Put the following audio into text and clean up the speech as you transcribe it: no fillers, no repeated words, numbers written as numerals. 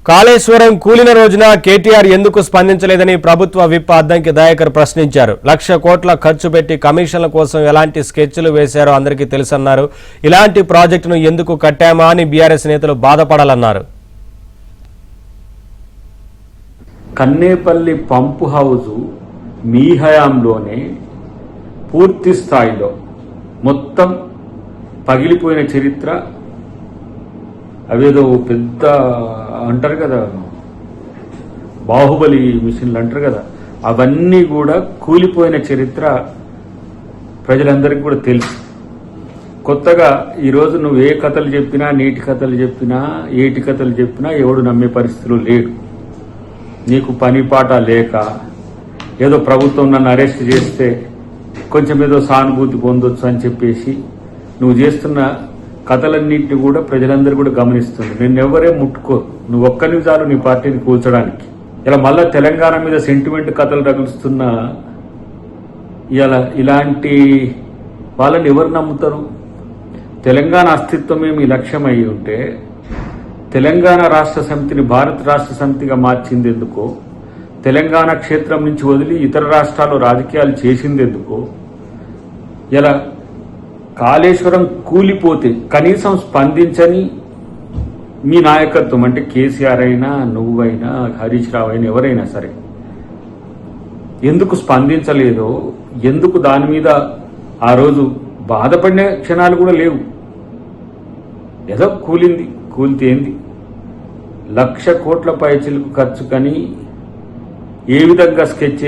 కాళేశ్వరం కూలిన రోజున కేటీఆర్ ఎందుకు స్పందించలేదని ప్రభుత్వ విప్ అద్దంకి దయాకర్ ప్రశ్నించారు. 1,00,000 కోట్ల ఖర్చు పెట్టి కమిషన్ల కోసం ఎలాంటి స్కెచ్లు వేశారో అందరికీ తెలుసన్నారు. ఇలాంటి ప్రాజెక్టును ఎందుకు కట్టామా అని బీఆర్ఎస్ నేతలు బాధపడాలన్నారు. కన్నేపల్లి పంపు హౌజు మీ హయాంలోనే పూర్తి స్థాయిలో మొత్తం పగిలిపోయిన చరిత్ర. అవేదో పెద్ద అంటారు కదా, బాహుబలి మిషన్లు అంటారు కదా, అవన్నీ కూడా కూలిపోయిన చరిత్ర ప్రజలందరికీ కూడా తెలుసు. కొత్తగా ఈరోజు నువ్వు ఏ కథలు చెప్పినా, నీటి కథలు చెప్పినా, ఏటి కథలు చెప్పినా ఎవడు నమ్మే పరిస్థితులు లేడు. నీకు పని పాట లేక ఏదో ప్రభుత్వం నన్ను అరెస్ట్ చేస్తే కొంచెం ఏదో సానుభూతి పొందొచ్చు అని చెప్పేసి నువ్వు చేస్తున్న కథలన్నింటినీ కూడా ప్రజలందరూ కూడా గమనిస్తుంది. నిన్నెవరే ముట్టుకోరు. నువ్వు ఒక్కరిని చాలు నీ పార్టీని కూల్చడానికి. ఇలా మళ్ళా తెలంగాణ మీద సెంటిమెంట్ కథలు రగులుస్తున్న ఇలాంటి వాళ్ళని ఎవరు నమ్ముతారు? తెలంగాణ అస్తిత్వమే మీ లక్ష్యం అయి ఉంటే తెలంగాణ రాష్ట్ర సమితిని భారత రాష్ట్ర సమితిగా మార్చింది ఎందుకో, తెలంగాణ క్షేత్రం నుంచి వదిలి ఇతర రాష్ట్రాల్లో రాజకీయాలు చేసింది ఎందుకో, ఇలా కాళేశ్వరం కూలిపోతే కనీసం స్పందించని మీ నాయకత్వం, అంటే కేసీఆర్ అయినా, నువ్వైనా, హరీష్ రావు అయినా, ఎవరైనా సరే ఎందుకు స్పందించలేదో, ఎందుకు దాని మీద ఆ రోజు బాధపడిన క్షణాలు కూడా లేవు. ఏదో కూలింది, కూలితే ఏంది, 1,00,000 కోట్ల పైచిలకు ఖర్చు కని ఏ విధంగా స్కెచ్